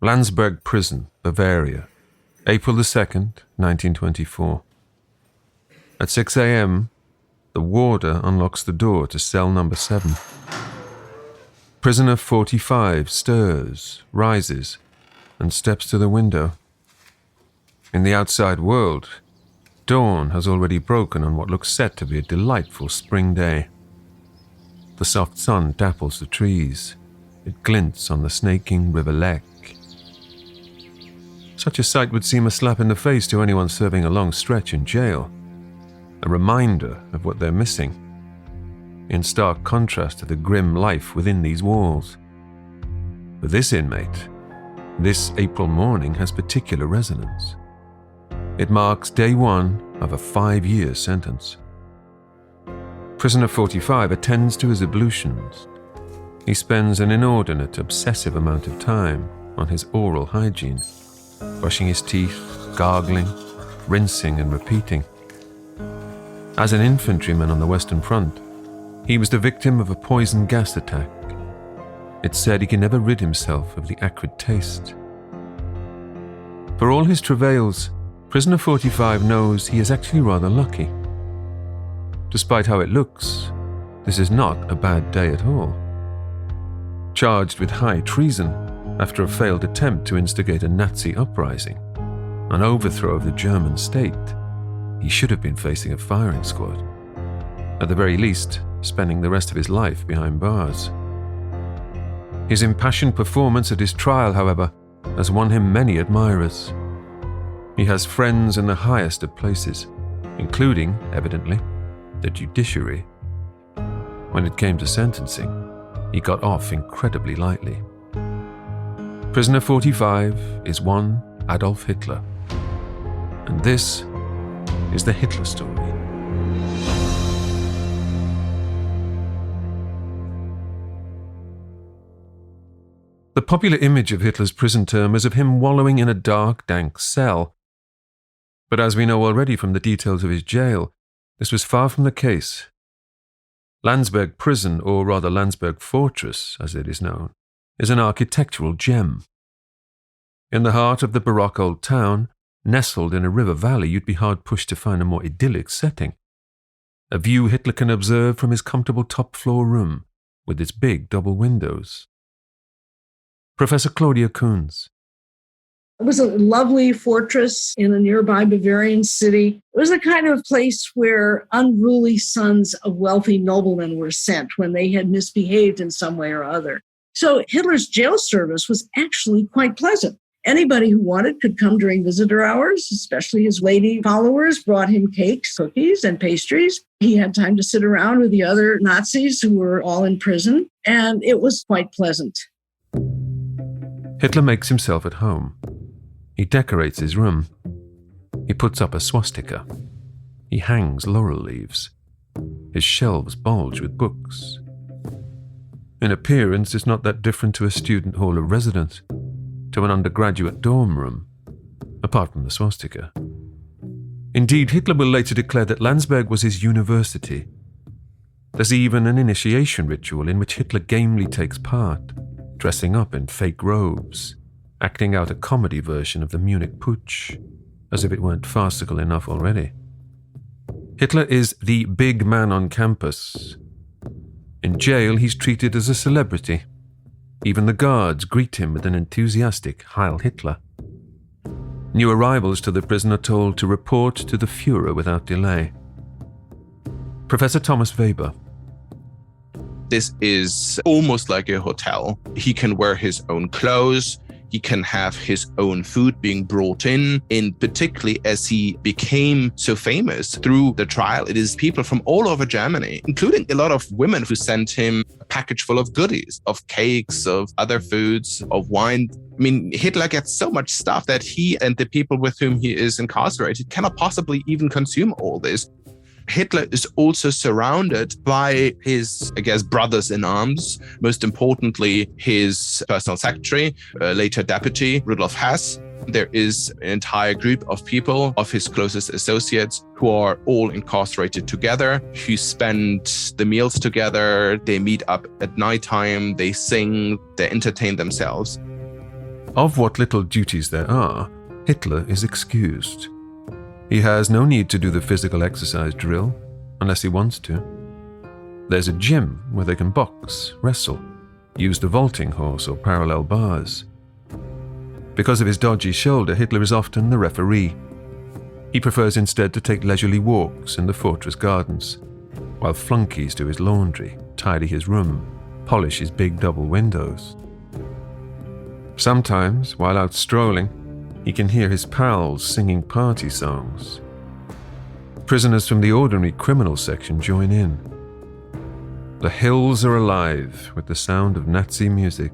Landsberg Prison, Bavaria, April the 2nd, 1924. At 6 a.m., the warder unlocks the door to cell number 7. Prisoner 45 stirs, rises, and steps to the window. In the outside world, dawn has already broken on what looks set to be a delightful spring day. The soft sun dapples the trees. It glints on the snaking River Lech. Such a sight would seem a slap in the face to anyone serving a long stretch in jail. A reminder of what they're missing, in stark contrast to the grim life within these walls. For this inmate, this April morning has particular resonance. It marks day 1 of a 5-year sentence. Prisoner 45 attends to his ablutions. He spends an inordinate, obsessive amount of time on his oral hygiene, brushing his teeth, gargling, rinsing and repeating. As an infantryman on the Western Front, he was the victim of a poison gas attack. It's said he can never rid himself of the acrid taste. For all his travails, Prisoner 45 knows he is actually rather lucky. Despite how it looks, this is not a bad day at all. Charged with high treason after a failed attempt to instigate a Nazi uprising, an overthrow of the German state, he should have been facing a firing squad. At the very least, spending the rest of his life behind bars. His impassioned performance at his trial, however, has won him many admirers. He has friends in the highest of places, including, evidently, the judiciary. When it came to sentencing, he got off incredibly lightly. Prisoner 45 is one Adolf Hitler. And this is the Hitler story. The popular image of Hitler's prison term is of him wallowing in a dark, dank cell. But as we know already from the details of his jail, this was far from the case. Landsberg Prison, or rather Landsberg Fortress, as it is known, is an architectural gem. In the heart of the Baroque old town, nestled in a river valley, you'd be hard-pushed to find a more idyllic setting. A view Hitler can observe from his comfortable top-floor room, with its big double windows. Professor Claudia Kunz. It was a lovely fortress in a nearby Bavarian city. It was the kind of place where unruly sons of wealthy noblemen were sent when they had misbehaved in some way or other. So Hitler's jail service was actually quite pleasant. Anybody who wanted could come during visitor hours, especially his lady followers brought him cakes, cookies, and pastries. He had time to sit around with the other Nazis who were all in prison, and it was quite pleasant. Hitler makes himself at home. He decorates his room. He puts up a swastika. He hangs laurel leaves. His shelves bulge with books. In appearance, it's not that different to a student hall of residence, to an undergraduate dorm room, apart from the swastika. Indeed, Hitler will later declare that Landsberg was his university. There's even an initiation ritual in which Hitler gamely takes part, dressing up in fake robes, acting out a comedy version of the Munich Putsch, as if it weren't farcical enough already. Hitler is the big man on campus. In jail, he's treated as a celebrity. Even the guards greet him with an enthusiastic Heil Hitler. New arrivals to the prison are told to report to the Führer without delay. Professor Thomas Weber. This is almost like a hotel. He can wear his own clothes. He can have his own food being brought in particularly as he became so famous through the trial. It is people from all over Germany, including a lot of women who sent him a package full of goodies, of cakes, of other foods, of wine. I mean, Hitler gets so much stuff that he and the people with whom he is incarcerated cannot possibly even consume all this. Hitler is also surrounded by his, brothers in arms, most importantly, his personal secretary, later deputy, Rudolf Hess. There is an entire group of people, of his closest associates, who are all incarcerated together, who spend the meals together, they meet up at nighttime, they sing, they entertain themselves. of what little duties there are, Hitler is excused. He has no need to do the physical exercise drill, unless he wants to. There's a gym where they can box, wrestle, use the vaulting horse or parallel bars. Because of his dodgy shoulder, Hitler is often the referee. He prefers instead to take leisurely walks in the fortress gardens, while flunkies do his laundry, tidy his room, polish his big double windows. Sometimes, while out strolling, he can hear his pals singing party songs. Prisoners from the ordinary criminal section join in. The hills are alive with the sound of Nazi music.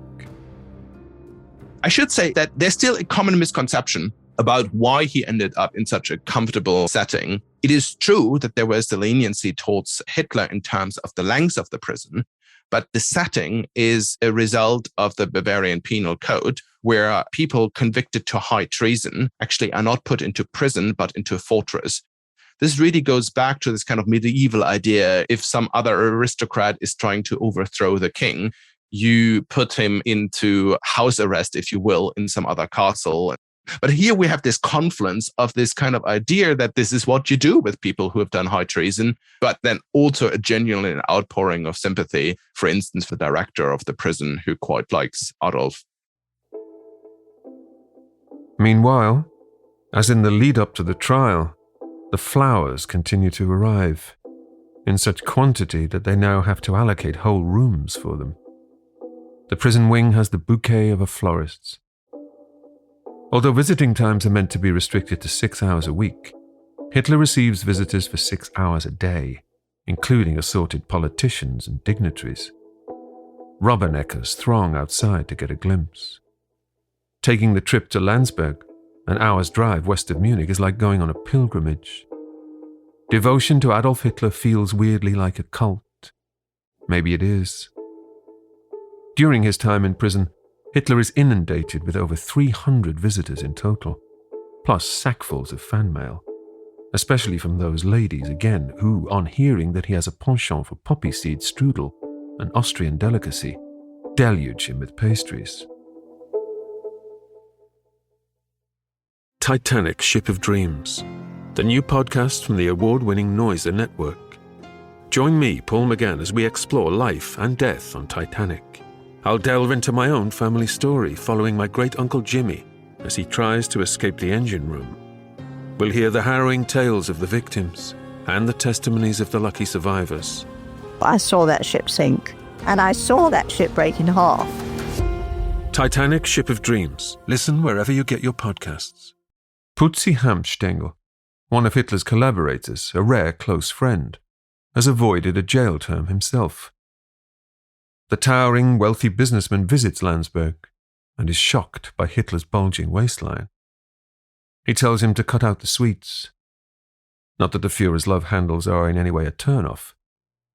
I should say that there's still a common misconception about why he ended up in such a comfortable setting. It is true that there was the leniency towards Hitler in terms of the length of the prison, but the setting is a result of the Bavarian Penal Code, where people convicted to high treason actually are not put into prison, but into a fortress. This really goes back to this kind of medieval idea. If some other aristocrat is trying to overthrow the king, you put him into house arrest, if you will, in some other castle. But here we have this confluence of this kind of idea that this is what you do with people who have done high treason, but then also a genuine outpouring of sympathy. For instance, the director of the prison who quite likes Adolf. Meanwhile, as in the lead up to the trial, the flowers continue to arrive, in such quantity that they now have to allocate whole rooms for them. The prison wing has the bouquet of a florist's. Although visiting times are meant to be restricted to 6 hours a week, Hitler receives visitors for 6 hours a day, including assorted politicians and dignitaries. Rubberneckers throng outside to get a glimpse. Taking the trip to Landsberg, an hour's drive west of Munich, is like going on a pilgrimage. Devotion to Adolf Hitler feels weirdly like a cult. Maybe it is. During his time in prison, Hitler is inundated with over 300 visitors in total, plus sackfuls of fan mail, especially from those ladies, again, who, on hearing that he has a penchant for poppy seed strudel, an Austrian delicacy, deluge him with pastries. Titanic Ship of Dreams, the new podcast from the award-winning Noiser Network. Join me, Paul McGann, as we explore life and death on Titanic. I'll delve into my own family story following my great-uncle Jimmy as he tries to escape the engine room. We'll hear the harrowing tales of the victims and the testimonies of the lucky survivors. I saw that ship sink, and I saw that ship break in half. Titanic Ship of Dreams. Listen wherever you get your podcasts. Putzi Hamstengel, one of Hitler's collaborators, a rare close friend, has avoided a jail term himself. The towering, wealthy businessman visits Landsberg and is shocked by Hitler's bulging waistline. He tells him to cut out the sweets. Not that the Führer's love handles are in any way a turn-off.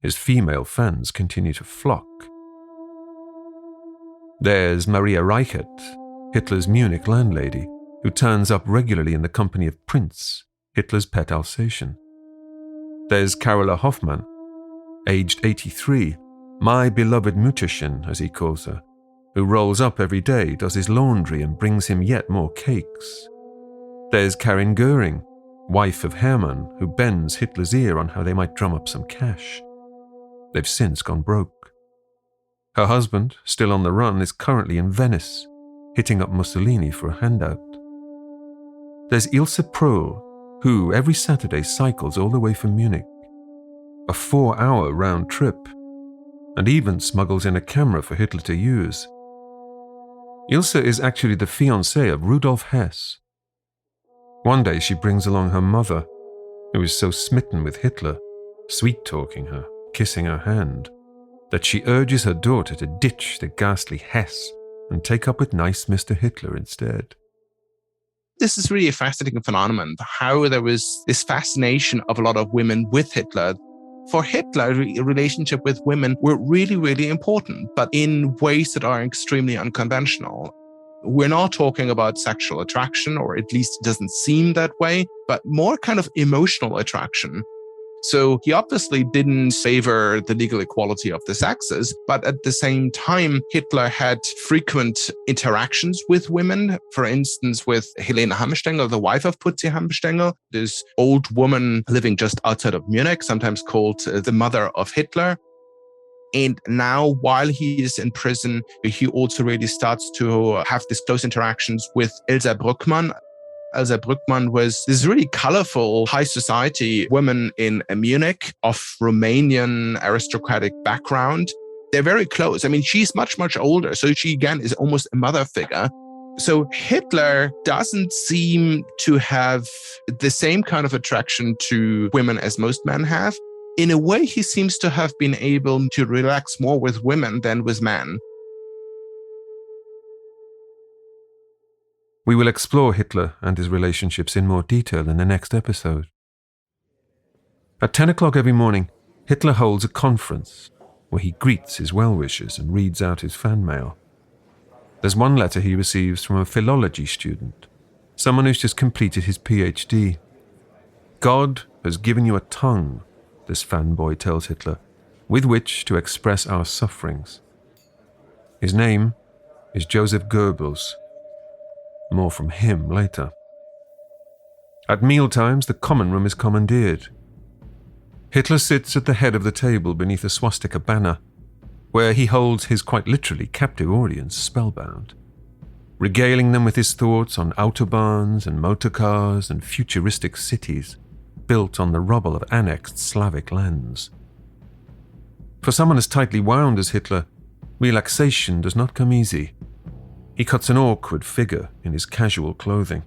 His female fans continue to flock. There's Maria Reichert, Hitler's Munich landlady, who turns up regularly in the company of Prince, Hitler's pet Alsatian. There's Carola Hoffmann, aged 83, my beloved Mütterchen, as he calls her, who rolls up every day, does his laundry, and brings him yet more cakes. There's Karin Göring, wife of Hermann, who bends Hitler's ear on how they might drum up some cash. They've since gone broke. Her husband, still on the run, is currently in Venice, hitting up Mussolini for a handout. There's Ilse Prohl, who every Saturday cycles all the way from Munich, a 4-hour round trip, and even smuggles in a camera for Hitler to use. Ilse is actually the fiancée of Rudolf Hess. One day she brings along her mother, who is so smitten with Hitler, sweet-talking her, kissing her hand, that she urges her daughter to ditch the ghastly Hess and take up with nice Mr. Hitler instead. This is really a fascinating phenomenon, how there was this fascination of a lot of women with Hitler. For Hitler, a relationship with women were really, really important, but in ways that are extremely unconventional. We're not talking about sexual attraction, or at least it doesn't seem that way, but more kind of emotional attraction. So he obviously didn't favor the legal equality of the sexes, but at the same time, Hitler had frequent interactions with women, for instance, with Helene Hammerstengel, the wife of Putzi Hammerstengel, this old woman living just outside of Munich, sometimes called the mother of Hitler. And now, while he is in prison, he also really starts to have these close interactions with Elsa Bruckmann. Elsa Bruckmann was this really colorful high society woman in Munich of Romanian aristocratic background. They're very close. I mean, she's much, much older. So she, again, is almost a mother figure. So Hitler doesn't seem to have the same kind of attraction to women as most men have. In a way, he seems to have been able to relax more with women than with men. We will explore Hitler and his relationships in more detail in the next episode. At 10 o'clock every morning, Hitler holds a conference where he greets his well-wishers and reads out his fan mail. There's one letter he receives from a philology student, someone who's just completed his PhD. God has given you a tongue, this fanboy tells Hitler, with which to express our sufferings. His name is Joseph Goebbels. More from him later. At mealtimes, the common room is commandeered. Hitler sits at the head of the table beneath a swastika banner, where he holds his quite literally captive audience spellbound, regaling them with his thoughts on autobahns and motorcars and futuristic cities built on the rubble of annexed Slavic lands. For someone as tightly wound as Hitler, relaxation does not come easy. He cuts an awkward figure in his casual clothing,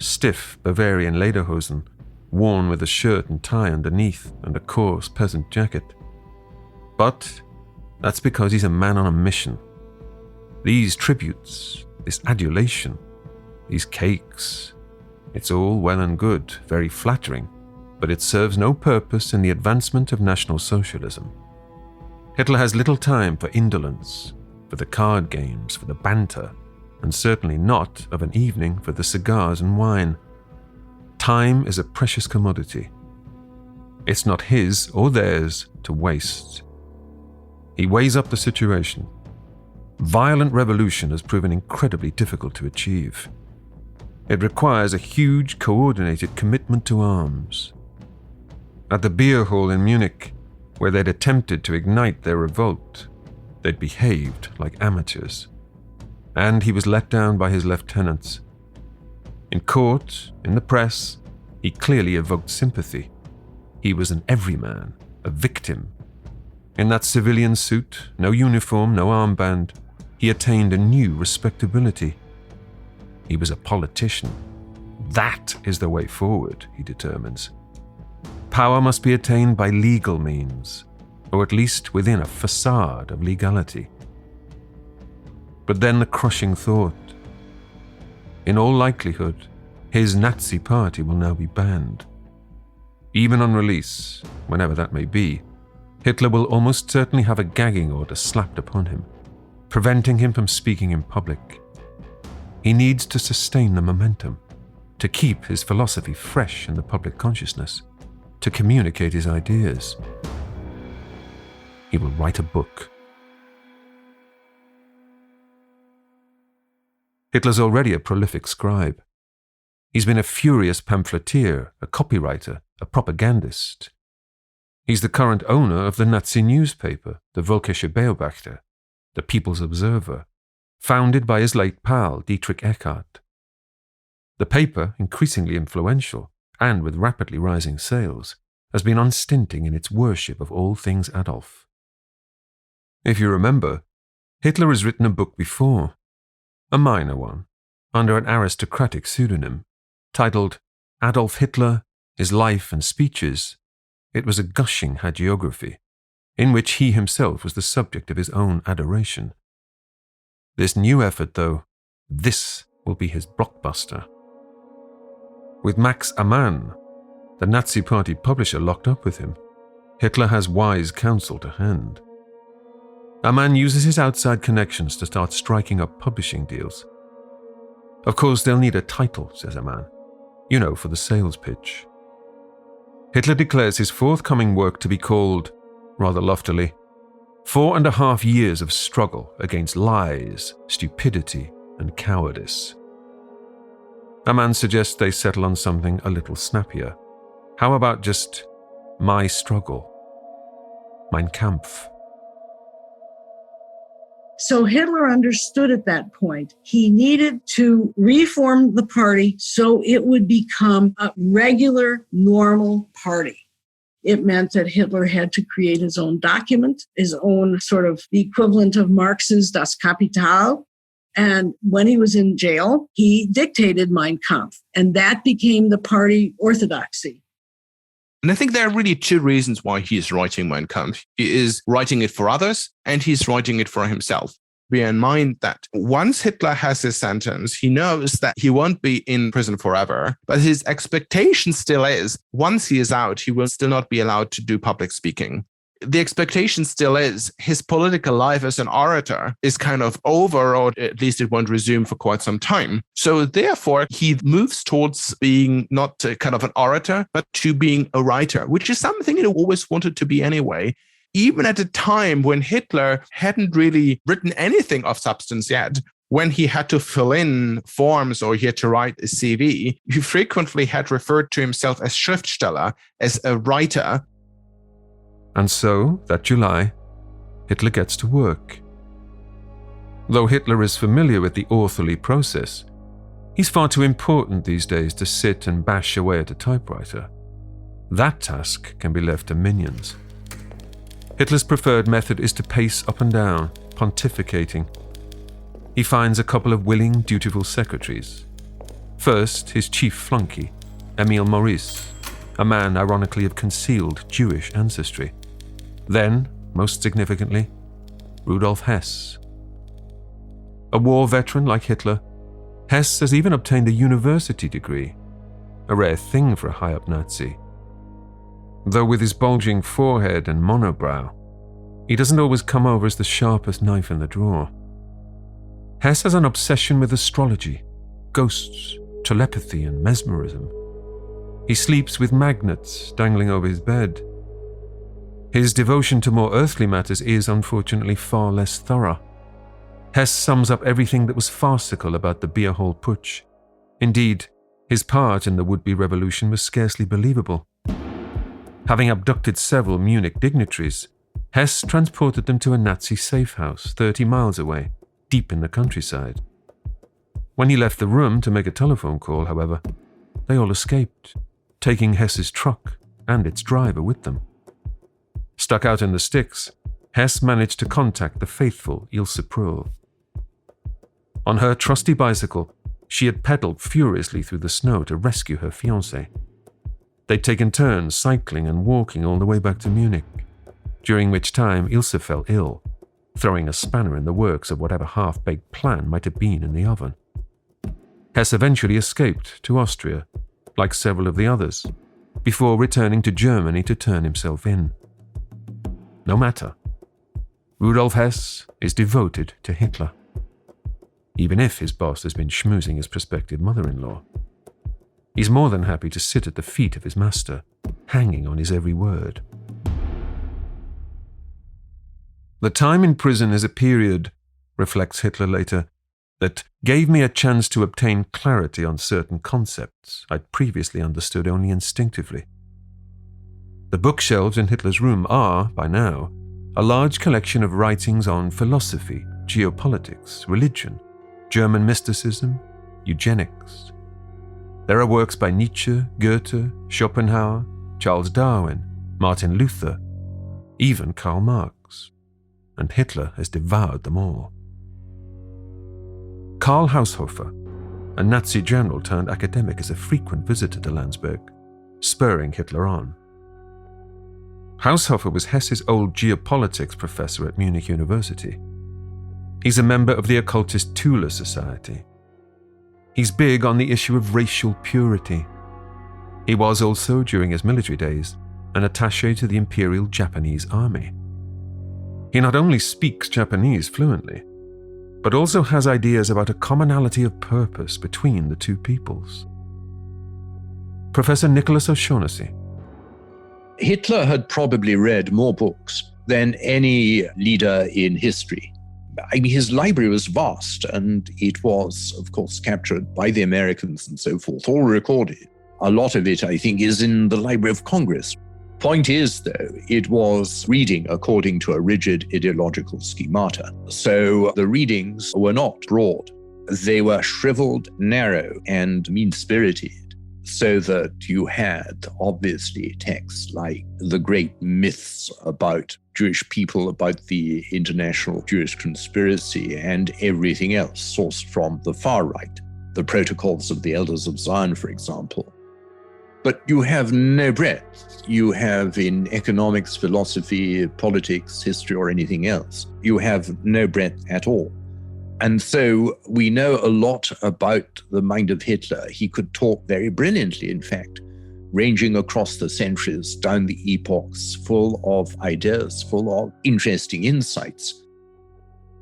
stiff Bavarian lederhosen, worn with a shirt and tie underneath and a coarse peasant jacket. But that's because he's a man on a mission. These tributes, this adulation, these cakes, it's all well and good, very flattering, but it serves no purpose in the advancement of National Socialism. Hitler has little time for indolence, for the card games, for the banter, and certainly not of an evening for the cigars and wine. Time is a precious commodity. It's not his or theirs to waste. He weighs up the situation. Violent revolution has proven incredibly difficult to achieve. It requires a huge coordinated commitment to arms. At the beer hall in Munich, where they'd attempted to ignite their revolt, they'd behaved like amateurs. And he was let down by his lieutenants. In court, in the press, he clearly evoked sympathy. He was an everyman, a victim. In that civilian suit, no uniform, no armband, he attained a new respectability. He was a politician. That is the way forward, he determines. Power must be attained by legal means, or at least within a facade of legality. But then the crushing thought. In all likelihood, his Nazi party will now be banned. Even on release, whenever that may be, Hitler will almost certainly have a gagging order slapped upon him, preventing him from speaking in public. He needs to sustain the momentum, to keep his philosophy fresh in the public consciousness, to communicate his ideas. He will write a book. Hitler's already a prolific scribe. He's been a furious pamphleteer, a copywriter, a propagandist. He's the current owner of the Nazi newspaper, the Völkische Beobachter, the People's Observer, founded by his late pal, Dietrich Eckart. The paper, increasingly influential, and with rapidly rising sales, has been unstinting in its worship of all things Adolf. If you remember, Hitler has written a book before, a minor one, under an aristocratic pseudonym, titled Adolf Hitler, His Life and Speeches. It was a gushing hagiography, in which he himself was the subject of his own adoration. This new effort, though, this will be his blockbuster. With Max Amann, the Nazi Party publisher, locked up with him, Hitler has wise counsel to hand. Amann uses his outside connections to start striking up publishing deals. Of course, they'll need a title, says Amann, for the sales pitch. Hitler declares his forthcoming work to be called, rather loftily, 4.5 years of struggle against lies, stupidity, and cowardice. A man suggests they settle on something a little snappier. How about just my struggle? Mein Kampf. So Hitler understood at that point he needed to reform the party so it would become a regular, normal party. It meant that Hitler had to create his own document, his own sort of the equivalent of Marx's Das Kapital. And when he was in jail, he dictated Mein Kampf, and that became the party orthodoxy. And I think there are really two reasons why he is writing Mein Kampf. He is writing it for others, and he's writing it for himself. Bear in mind that once Hitler has his sentence, he knows that he won't be in prison forever. But his expectation still is, once he is out, he will still not be allowed to do public speaking. The expectation still is his political life as an orator is kind of over, or at least it won't resume for quite some time. So therefore, he moves towards being not kind of an orator, but to being a writer, which is something he always wanted to be anyway. Even at a time when Hitler hadn't really written anything of substance yet, when he had to fill in forms or he had to write a CV, he frequently had referred to himself as Schriftsteller, as a writer. And so, that July, Hitler gets to work. Though Hitler is familiar with the authorly process, he's far too important these days to sit and bash away at a typewriter. That task can be left to minions. Hitler's preferred method is to pace up and down, pontificating. He finds a couple of willing, dutiful secretaries. First, his chief flunky, Emil Maurice, a man ironically of concealed Jewish ancestry. Then, most significantly, Rudolf Hess. A war veteran like Hitler, Hess has even obtained a university degree, a rare thing for a high-up Nazi. Though with his bulging forehead and monobrow, he doesn't always come over as the sharpest knife in the drawer. Hess has an obsession with astrology, ghosts, telepathy, and mesmerism. He sleeps with magnets dangling over his bed. His devotion to more earthly matters is, unfortunately, far less thorough. Hess sums up everything that was farcical about the beer hall putsch. Indeed, his part in the would-be revolution was scarcely believable. Having abducted several Munich dignitaries, Hess transported them to a Nazi safe house 30 miles away, deep in the countryside. When he left the room to make a telephone call, however, they all escaped, taking Hess's truck and its driver with them. Stuck out in the sticks, Hess managed to contact the faithful Ilse Pröll. On her trusty bicycle, she had pedaled furiously through the snow to rescue her fiancé. They'd taken turns cycling and walking all the way back to Munich, during which time Ilse fell ill, throwing a spanner in the works of whatever half-baked plan might have been in the oven. Hess eventually escaped to Austria, like several of the others, before returning to Germany to turn himself in. No matter. Rudolf Hess is devoted to Hitler, even if his boss has been schmoozing his prospective mother-in-law. He's more than happy to sit at the feet of his master, hanging on his every word. The time in prison is a period, reflects Hitler later, that gave me a chance to obtain clarity on certain concepts I'd previously understood only instinctively. The bookshelves in Hitler's room are, by now, a large collection of writings on philosophy, geopolitics, religion, German mysticism, eugenics. There are works by Nietzsche, Goethe, Schopenhauer, Charles Darwin, Martin Luther, even Karl Marx, and Hitler has devoured them all. Karl Haushofer, a Nazi general turned academic, is a frequent visitor to Landsberg, spurring Hitler on. Haushofer was Hess's old geopolitics professor at Munich University. He's a member of the occultist Thule Society. He's big on the issue of racial purity. He was also, during his military days, an attaché to the Imperial Japanese Army. He not only speaks Japanese fluently, but also has ideas about a commonality of purpose between the two peoples. Professor Nicholas O'Shaughnessy, Hitler had probably read more books than any leader in history. I mean, his library was vast, and it was, of course, captured by the Americans and so forth, all recorded. A lot of it, I think, is in the Library of Congress. Point is, though, it was reading according to a rigid ideological schemata. So the readings were not broad. They were shriveled, narrow, and mean-spirited, so that you had, obviously, texts like the great myths about Jewish people, about the international Jewish conspiracy, and everything else sourced from the far right, the protocols of the Elders of Zion, for example. But you have no breadth. You have in economics, philosophy, politics, history, or anything else. You have no breadth at all. And so we know a lot about the mind of Hitler. He could talk very brilliantly, in fact, ranging across the centuries, down the epochs, full of ideas, full of interesting insights,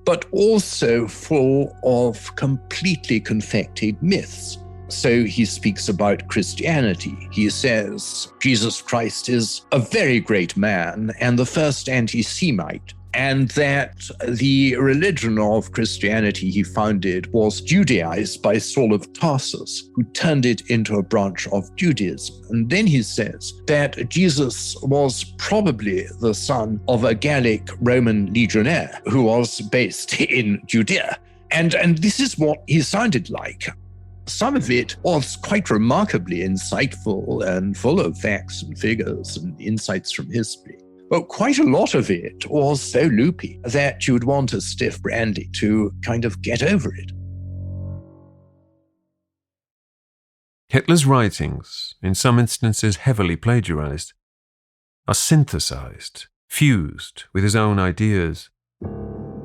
but also full of completely confected myths. So he speaks about Christianity. He says Jesus Christ is a very great man and the first anti-Semite, and that the religion of Christianity he founded was Judaized by Saul of Tarsus, who turned it into a branch of Judaism. And then he says that Jesus was probably the son of a Gallic Roman legionnaire who was based in Judea. And this is what he sounded like. Some of it was quite remarkably insightful and full of facts and figures and insights from history. But quite a lot of it was so loopy that you'd want a stiff brandy to kind of get over it. Hitler's writings, in some instances heavily plagiarized, are synthesized, fused with his own ideas.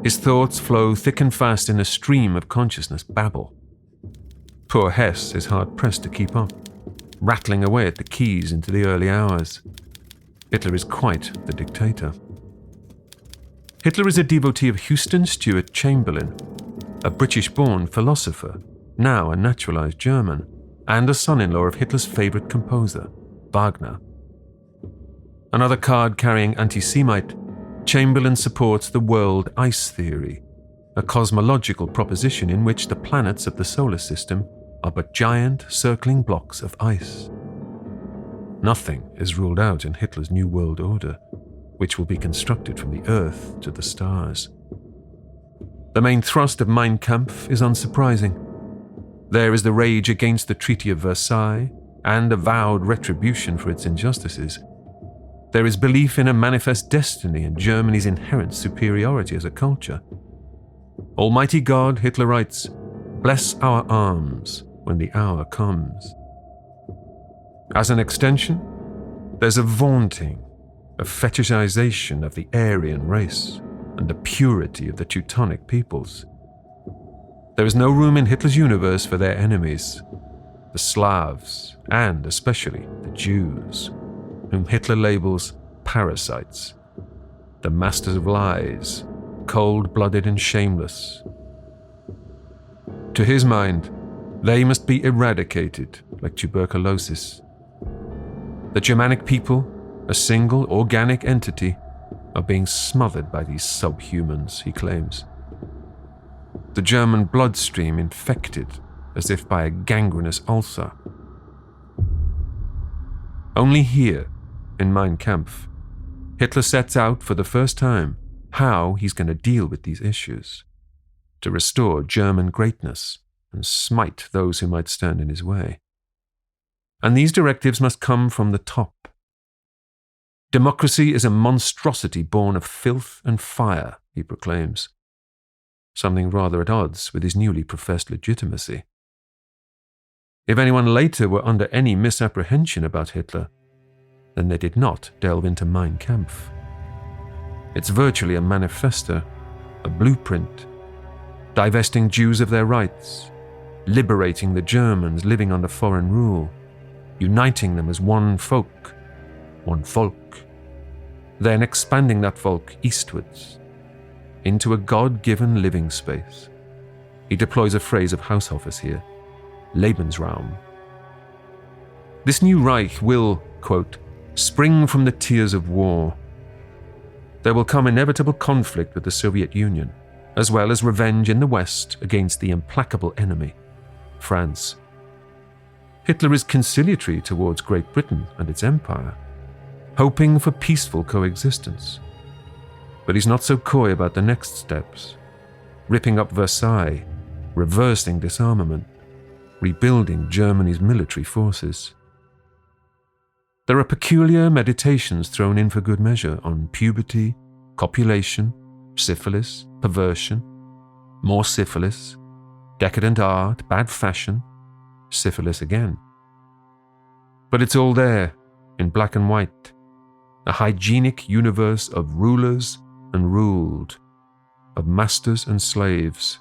His thoughts flow thick and fast in a stream of consciousness babble. Poor Hess is hard-pressed to keep up, rattling away at the keys into the early hours. Hitler is quite the dictator. Hitler is a devotee of Houston Stewart Chamberlain, a British-born philosopher, now a naturalized German, and a son-in-law of Hitler's favorite composer, Wagner. Another card-carrying anti-Semite, Chamberlain supports the world ice theory, a cosmological proposition in which the planets of the solar system are but giant circling blocks of ice. Nothing is ruled out in Hitler's New World Order, which will be constructed from the Earth to the stars. The main thrust of Mein Kampf is unsurprising. There is the rage against the Treaty of Versailles and avowed retribution for its injustices. There is belief in a manifest destiny and Germany's inherent superiority as a culture. Almighty God, Hitler writes, bless our arms when the hour comes. As an extension, there's a vaunting, a fetishization of the Aryan race and the purity of the Teutonic peoples. There is no room in Hitler's universe for their enemies, the Slavs, and especially the Jews, whom Hitler labels parasites, the masters of lies, cold-blooded and shameless. To his mind, they must be eradicated like tuberculosis. The Germanic people, a single organic entity, are being smothered by these subhumans, he claims. The German bloodstream infected as if by a gangrenous ulcer. Only here, in Mein Kampf, Hitler sets out for the first time how he's going to deal with these issues, to restore German greatness and smite those who might stand in his way. And these directives must come from the top. Democracy is a monstrosity born of filth and fire, he proclaims, something rather at odds with his newly professed legitimacy. If anyone later were under any misapprehension about Hitler, then they did not delve into Mein Kampf. It's virtually a manifesto, a blueprint, divesting Jews of their rights, liberating the Germans living under foreign rule, uniting them as one folk, then expanding that folk eastwards, into a God-given living space. He deploys a phrase of Haushofer's here, Lebensraum. This new Reich will, quote, spring from the tears of war. There will come inevitable conflict with the Soviet Union, as well as revenge in the West against the implacable enemy, France. Hitler is conciliatory towards Great Britain and its empire, hoping for peaceful coexistence. But he's not so coy about the next steps: ripping up Versailles, reversing disarmament, rebuilding Germany's military forces. There are peculiar meditations thrown in for good measure on puberty, copulation, syphilis, perversion, more syphilis, decadent art, bad fashion, syphilis again. But it's all there, in black and white, a hygienic universe of rulers and ruled, of masters and slaves.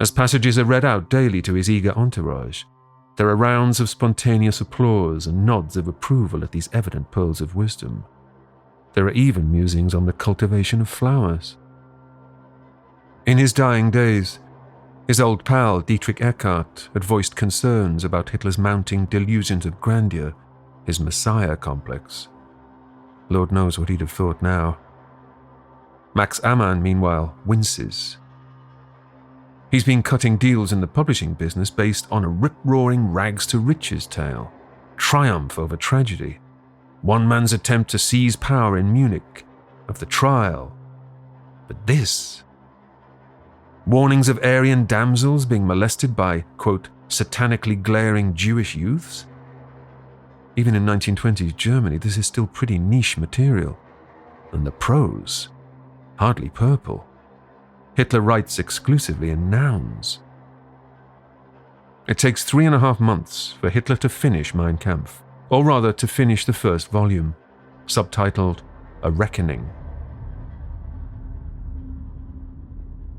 As passages are read out daily to his eager entourage, there are rounds of spontaneous applause and nods of approval at these evident pearls of wisdom. There are even musings on the cultivation of flowers. In his dying days, his old pal Dietrich Eckart had voiced concerns about Hitler's mounting delusions of grandeur, his messiah complex. Lord knows what he'd have thought now. Max Amann, meanwhile, winces. He's been cutting deals in the publishing business based on a rip-roaring rags-to-riches tale, triumph over tragedy, one man's attempt to seize power in Munich, of the trial. But this... warnings of Aryan damsels being molested by, quote, satanically glaring Jewish youths? Even in 1920s Germany, this is still pretty niche material. And the prose, hardly purple. Hitler writes exclusively in nouns. It takes 3.5 months for Hitler to finish Mein Kampf, or rather to finish the first volume, subtitled A Reckoning.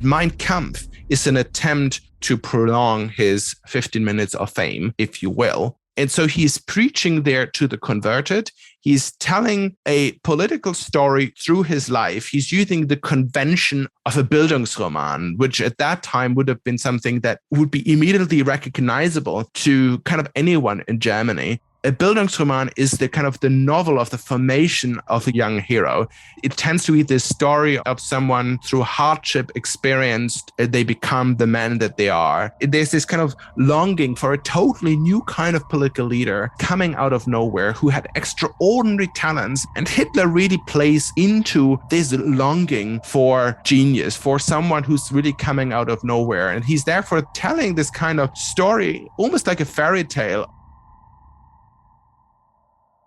Mein Kampf is an attempt to prolong his 15 minutes of fame, if you will. And so he's preaching there to the converted. He's telling a political story through his life. He's using the convention of a Bildungsroman, which at that time would have been something that would be immediately recognizable to kind of anyone in Germany. A Bildungsroman is the kind of the novel of the formation of a young hero. It tends to be this story of someone through hardship experienced, they become the man that they are. There's this kind of longing for a totally new kind of political leader coming out of nowhere who had extraordinary talents. And Hitler really plays into this longing for genius, for someone who's really coming out of nowhere. And he's therefore telling this kind of story, almost like a fairy tale.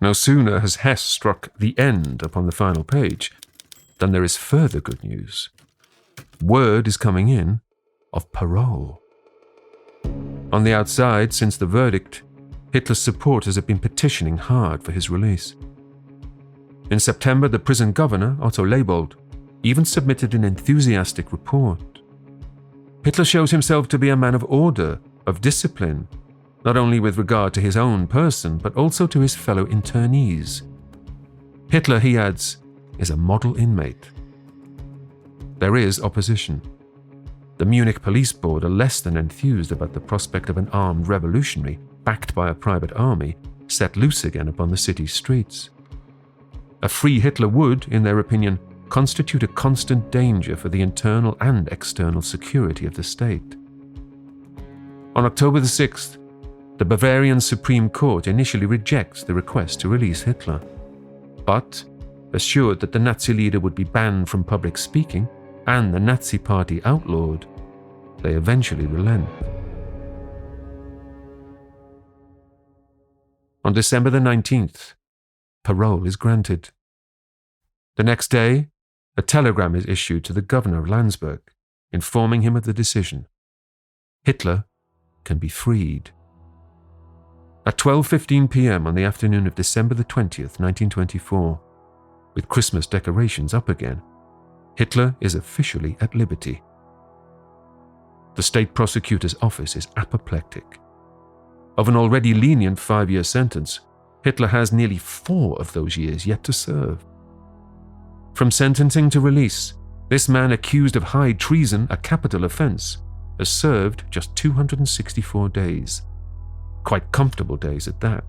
No sooner has Hess struck the end upon the final page than there is further good news. Word is coming in of parole. On the outside, since the verdict, Hitler's supporters have been petitioning hard for his release. In September, the prison governor, Otto Leybold, even submitted an enthusiastic report. Hitler shows himself to be a man of order, of discipline, not only with regard to his own person, but also to his fellow internees. Hitler, he adds, is a model inmate. There is opposition. The Munich police board are less than enthused about the prospect of an armed revolutionary, backed by a private army, set loose again upon the city's streets. A free Hitler would, in their opinion, constitute a constant danger for the internal and external security of the state. On October the 6th, the Bavarian Supreme Court initially rejects the request to release Hitler. But, assured that the Nazi leader would be banned from public speaking and the Nazi party outlawed, they eventually relent. On December the 19th, parole is granted. The next day, a telegram is issued to the governor of Landsberg, informing him of the decision. Hitler can be freed. At 12:15 p.m. on the afternoon of December the 20th, 1924, with Christmas decorations up again, Hitler is officially at liberty. The state prosecutor's office is apoplectic. Of an already lenient 5-year sentence, Hitler has nearly 4 of those years yet to serve. From sentencing to release, this man accused of high treason, a capital offense, has served just 264 days. Quite comfortable days at that.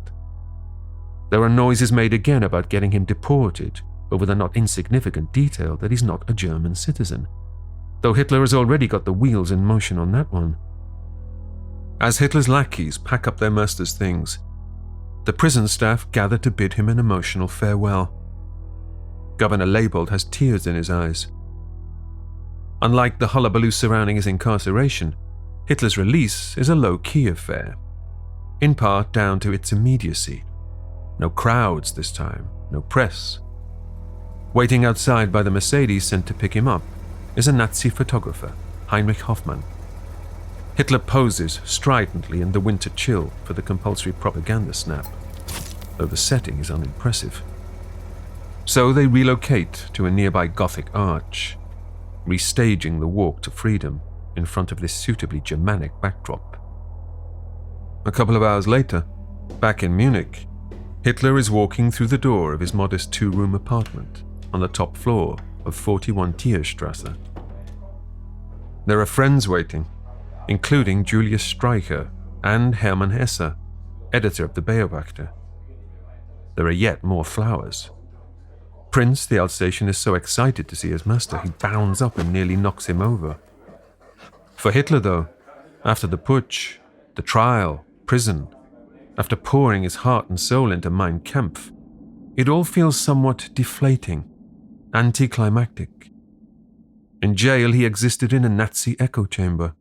There are noises made again about getting him deported over the not insignificant detail that he's not a German citizen, though Hitler has already got the wheels in motion on that one. As Hitler's lackeys pack up their master's things, the prison staff gather to bid him an emotional farewell. Governor Leibold has tears in his eyes. Unlike the hullabaloo surrounding his incarceration, Hitler's release is a low-key affair, in part down to its immediacy. No crowds this time, no press. Waiting outside by the Mercedes sent to pick him up is a Nazi photographer, Heinrich Hoffmann. Hitler poses stridently in the winter chill for the compulsory propaganda snap, though the setting is unimpressive. So they relocate to a nearby Gothic arch, restaging the walk to freedom in front of this suitably Germanic backdrop. A couple of hours later, back in Munich, Hitler is walking through the door of his modest two-room apartment on the top floor of 41 Tierstrasse. There are friends waiting, including Julius Streicher and Hermann Hesse, editor of the Beobachter. There are yet more flowers. Prince, the Alsatian, is so excited to see his master, he bounds up and nearly knocks him over. For Hitler, though, after the putsch, the trial, prison, after pouring his heart and soul into Mein Kampf, it all feels somewhat deflating, anticlimactic. In jail, he existed in a Nazi echo chamber.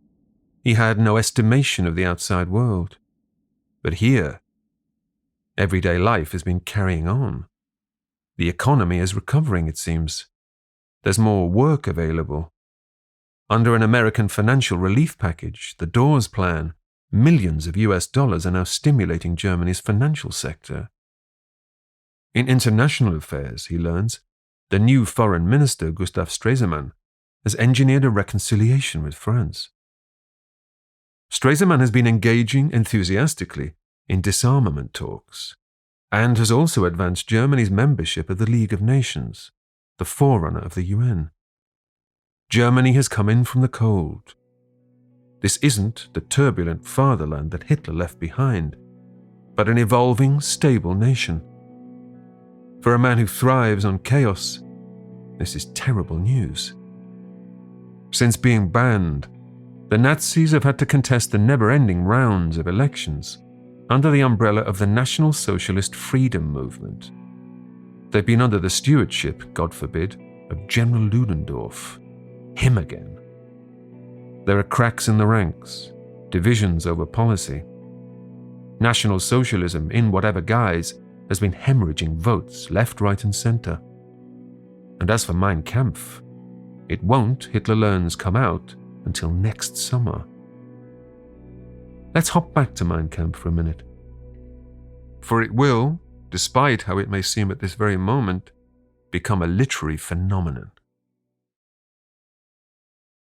He had no estimation of the outside world. But here, everyday life has been carrying on. The economy is recovering, it seems. There's more work available. Under an American financial relief package, the Dawes Plan, millions of US dollars are now stimulating Germany's financial sector. In international affairs, he learns, the new foreign minister, Gustav Stresemann, has engineered a reconciliation with France. Stresemann has been engaging enthusiastically in disarmament talks and has also advanced Germany's membership of the League of Nations, the forerunner of the UN. Germany has come in from the cold. This isn't the turbulent fatherland that Hitler left behind, but an evolving, stable nation. For a man who thrives on chaos, this is terrible news. Since being banned, the Nazis have had to contest the never-ending rounds of elections under the umbrella of the National Socialist Freedom Movement. They've been under the stewardship, God forbid, of General Ludendorff. Him again. There are cracks in the ranks, divisions over policy. National Socialism, in whatever guise, has been hemorrhaging votes left, right, and center. And as for Mein Kampf, it won't, Hitler learns, come out until next summer. Let's hop back to Mein Kampf for a minute. For it will, despite how it may seem at this very moment, become a literary phenomenon.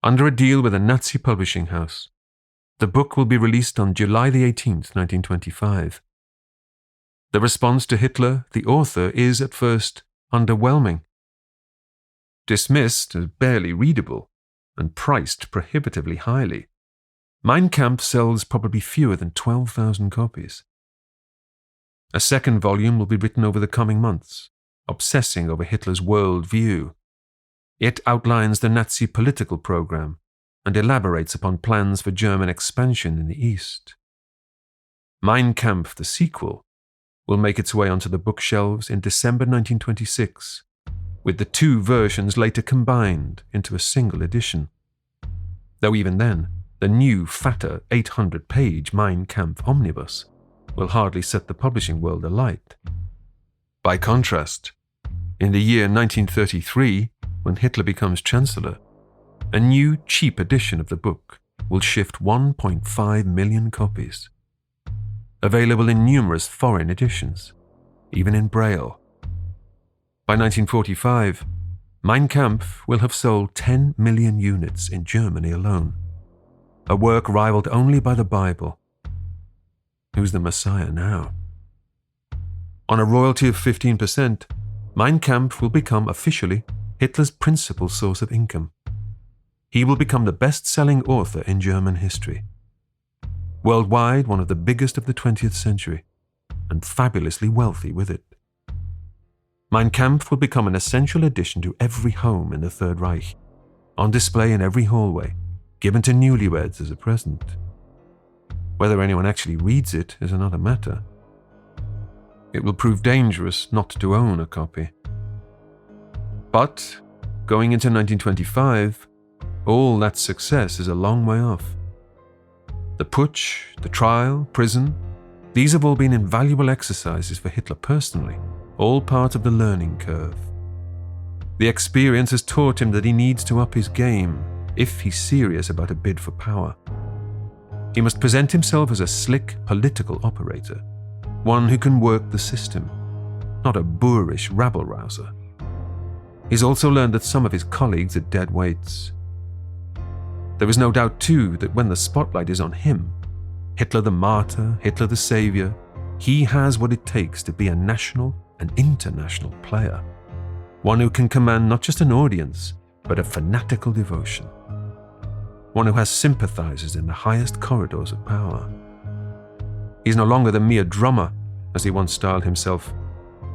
Under a deal with a Nazi publishing house, the book will be released on July the 18th, 1925. The response to Hitler, the author, is at first underwhelming. Dismissed as barely readable and priced prohibitively highly, Mein Kampf sells probably fewer than 12,000 copies. A second volume will be written over the coming months, obsessing over Hitler's world view. It outlines the Nazi political program and elaborates upon plans for German expansion in the East. Mein Kampf, the sequel, will make its way onto the bookshelves in December 1926, with the two versions later combined into a single edition. Though even then, the new, fatter 800-page Mein Kampf omnibus will hardly set the publishing world alight. By contrast, in the year 1933, when Hitler becomes Chancellor, a new, cheap edition of the book will shift 1.5 million copies. Available in numerous foreign editions, even in Braille. By 1945, Mein Kampf will have sold 10 million units in Germany alone, a work rivaled only by the Bible. Who's the Messiah now? On a royalty of 15%, Mein Kampf will become officially Hitler's principal source of income. He will become the best-selling author in German history. Worldwide, one of the biggest of the 20th century, and fabulously wealthy with it. Mein Kampf will become an essential addition to every home in the Third Reich, on display in every hallway, given to newlyweds as a present. Whether anyone actually reads it is another matter. It will prove dangerous not to own a copy. But, going into 1925, all that success is a long way off. The putsch, the trial, prison, these have all been invaluable exercises for Hitler personally, all part of the learning curve. The experience has taught him that he needs to up his game if he's serious about a bid for power. He must present himself as a slick political operator, one who can work the system, not a boorish rabble-rouser. He's also learned that some of his colleagues are dead weights. There is no doubt, too, that when the spotlight is on him, Hitler the martyr, Hitler the savior, he has what it takes to be a national and international player, one who can command not just an audience, but a fanatical devotion, one who has sympathizers in the highest corridors of power. He's no longer the mere drummer, as he once styled himself,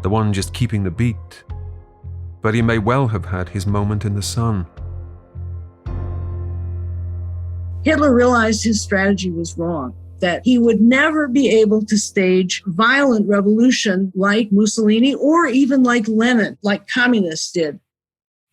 the one just keeping the beat, but he may well have had his moment in the sun. Hitler realized his strategy was wrong, that he would never be able to stage violent revolution like Mussolini or even like Lenin, like communists did.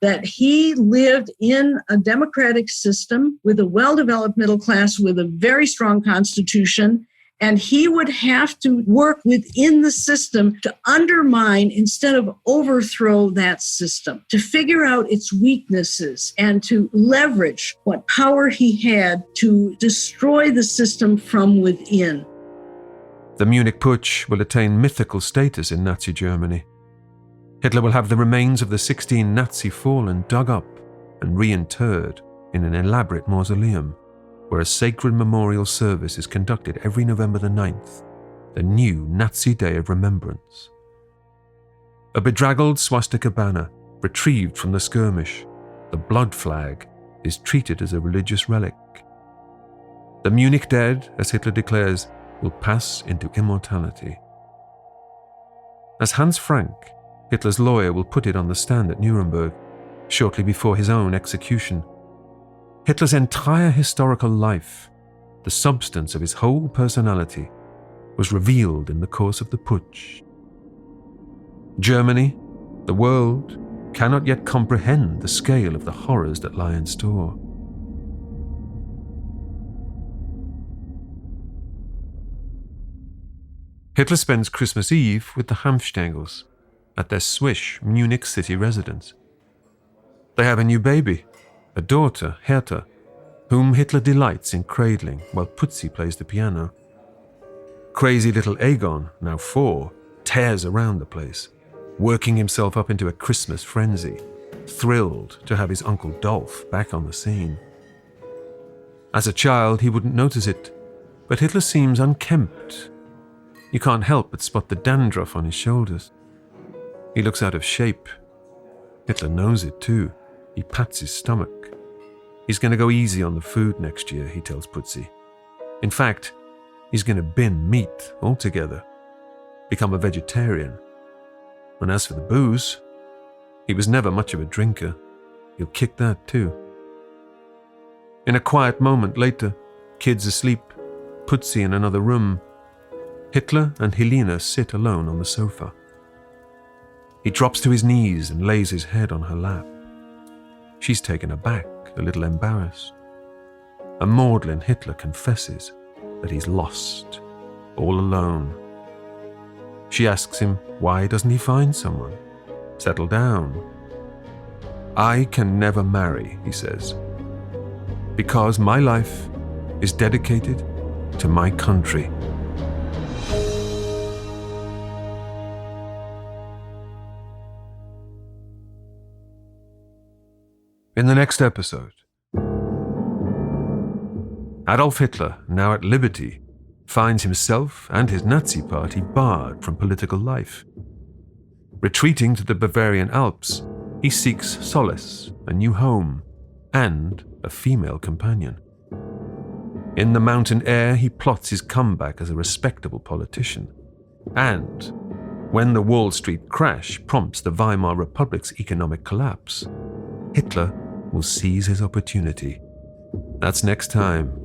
That he lived in a democratic system with a well-developed middle class with a very strong constitution, and he would have to work within the system to undermine instead of overthrow that system, to figure out its weaknesses and to leverage what power he had to destroy the system from within. The Munich Putsch will attain mythical status in Nazi Germany. Hitler will have the remains of the 16 Nazi fallen dug up and reinterred in an elaborate mausoleum, where a sacred memorial service is conducted every November the 9th, the new Nazi Day of Remembrance. A bedraggled swastika banner, retrieved from the skirmish, the blood flag, is treated as a religious relic. The Munich dead, as Hitler declares, will pass into immortality. As Hans Frank, Hitler's lawyer, will put it on the stand at Nuremberg, shortly before his own execution, Hitler's entire historical life, the substance of his whole personality, was revealed in the course of the putsch. Germany, the world, cannot yet comprehend the scale of the horrors that lie in store. Hitler spends Christmas Eve with the Hanfstengels at their swish Munich city residence. They have a new baby, a daughter, Hertha, whom Hitler delights in cradling while Putzi plays the piano. Crazy little Egon, now 4, tears around the place, working himself up into a Christmas frenzy, thrilled to have his Uncle Dolph back on the scene. As a child, he wouldn't notice it, but Hitler seems unkempt. You can't help but spot the dandruff on his shoulders. He looks out of shape. Hitler knows it too. He pats his stomach. He's going to go easy on the food next year, he tells Putzi. In fact, he's going to bin meat altogether, become a vegetarian. And as for the booze, he was never much of a drinker. He'll kick that too. In a quiet moment later, kids asleep, Putzi in another room, Hitler and Helena sit alone on the sofa. He drops to his knees and lays his head on her lap. She's taken aback, a little embarrassed. And maudlin Hitler confesses that he's lost, all alone. She asks him, why doesn't he find someone? Settle down. I can never marry, he says, because my life is dedicated to my country. In the next episode, Adolf Hitler, now at liberty, finds himself and his Nazi party barred from political life. Retreating to the Bavarian Alps, he seeks solace, a new home, and a female companion. In the mountain air, he plots his comeback as a respectable politician, And when the Wall Street crash prompts the Weimar Republic's economic collapse, Hitler will seize his opportunity. That's next time